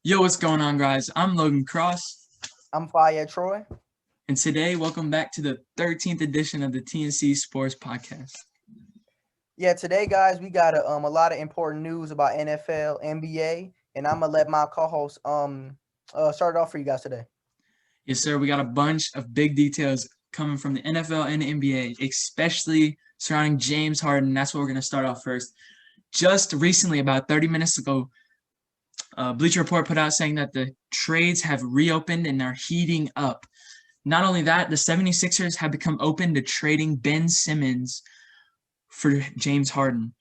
Yo, what's going on, guys? I'm Logan Cross, I'm Faya Troy. and today, welcome back to the 13th edition of the TNC Sports Podcast. Yeah, today, guys, we got a lot of important news about NFL, NBA, and I'm gonna let my co-host start it off for you guys today. Yes, sir, we got a bunch of big details coming from the NFL and the NBA, especially surrounding James Harden. That's what we're going to start off first. Just recently, about 30 minutes ago, Bleacher Report put out saying that the trades have reopened and are heating up. Not only that, the 76ers have become open to trading Ben Simmons for James Harden.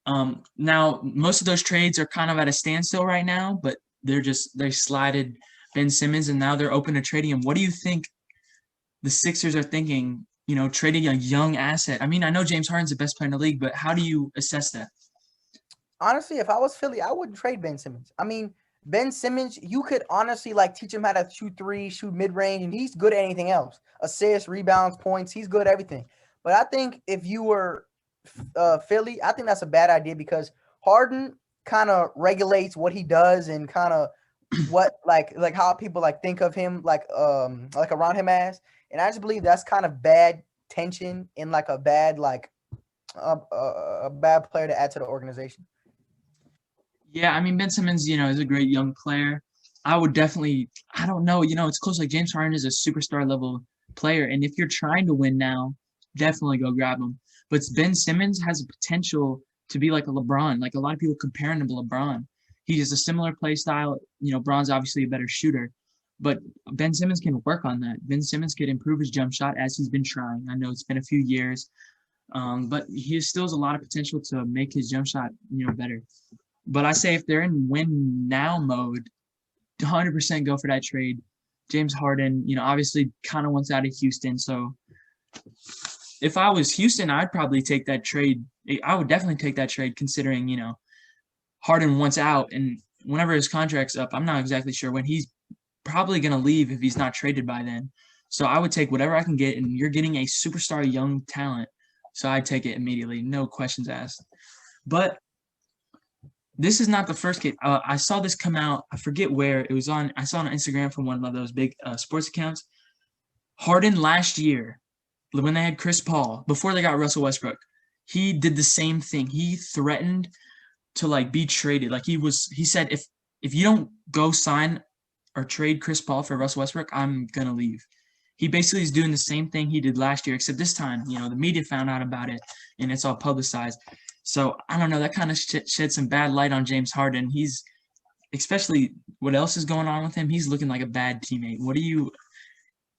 Now most of those trades are kind of at a standstill right now, but they slided Ben Simmons and now they're open to trading him. What do you think the Sixers are thinking? Trading a young asset. I mean, I know James Harden's the best player in the league, but how do you assess that? Honestly, if I was Philly, I wouldn't trade Ben Simmons. I mean, Ben Simmons, you could honestly like teach him how to shoot three, shoot mid range, and he's good at anything else. Assists, rebounds, points. He's good at everything. But I think if you were Philly, I think that's a bad idea because Harden kind of regulates what he does and kind of what like how people like think of him like around him as. And I just believe that's kind of bad tension and like a bad a bad player to add to the organization. Yeah, I mean Ben Simmons, is a great young player. I would definitely, I don't know, it's close. Like James Harden is a superstar level player, and if you're trying to win now, definitely go grab him. But Ben Simmons has a potential to be like a LeBron. Like a lot of people compare him to LeBron. He has a similar play style. Bron's obviously a better shooter, but Ben Simmons can work on that. Ben Simmons could improve his jump shot as he's been trying. I know it's been a few years, but he still has a lot of potential to make his jump shot, better. But I say if they're in win now mode, 100% go for that trade. James Harden, obviously kind of wants out of Houston. So if I was Houston, I'd probably take that trade. I would definitely take that trade considering, Harden wants out. And whenever his contract's up, I'm not exactly sure when he's probably going to leave if he's not traded by then. So I would take whatever I can get. And you're getting a superstar young talent. So I'd take it immediately. No questions asked. But this is not the first case. I saw this come out. I forget where it was on. I saw it on Instagram from one of those big sports accounts. Harden last year, when they had Chris Paul, before they got Russell Westbrook, he did the same thing. He threatened to like be traded. Like he said, if you don't go sign or trade Chris Paul for Russell Westbrook, I'm gonna leave. He basically is doing the same thing he did last year, except this time, the media found out about it and it's all publicized. So I don't know. That kind of shed some bad light on James Harden. He's especially what else is going on with him. He's looking like a bad teammate. What do you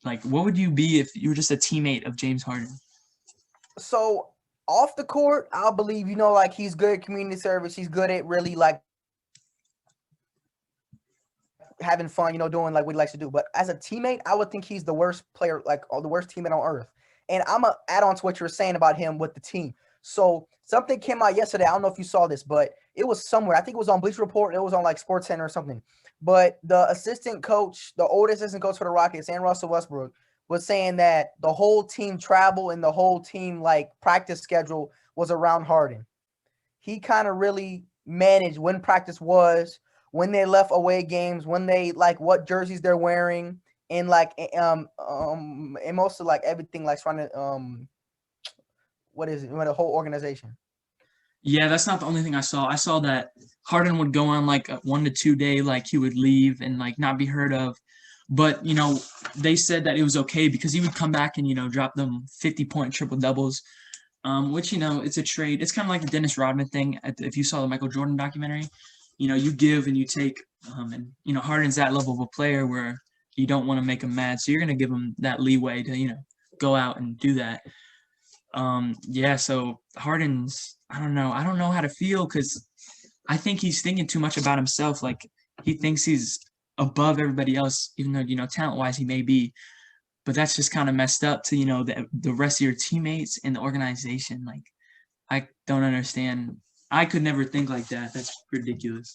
like? What would you be if you were just a teammate of James Harden? So off the court, I'll believe like he's good at community service. He's good at really like having fun, doing like what he likes to do. But as a teammate, I would think he's the worst player, like the worst teammate on earth. And I'm gonna add on to what you were saying about him with the team. So something came out yesterday. I don't know if you saw this, but it was somewhere. I think it was on Bleacher Report. It was on like Sports Center or something. But the assistant coach, the old assistant coach for the Rockets, and Russell Westbrook, was saying that the whole team travel and the whole team like practice schedule was around Harden. He kind of really managed when practice was, when they left away games, when they like what jerseys they're wearing, and like and most of like everything like trying to what is it? The whole organization. Yeah, that's not the only thing I saw. I saw that Harden would go on like a 1 to 2 day, like he would leave and like not be heard of. But they said that it was okay because he would come back and drop them 50-point triple doubles. Which it's a trade. It's kind of like the Dennis Rodman thing. If you saw the Michael Jordan documentary, you give and you take, and Harden's that level of a player where you don't want to make him mad, so you're gonna give him that leeway to go out and do that. Yeah. So Harden's, I don't know how to feel because I think he's thinking too much about himself. Like he thinks he's above everybody else, even though talent wise he may be, but that's just kind of messed up to the rest of your teammates and the organization. Like I don't understand. I could never think like that. That's ridiculous.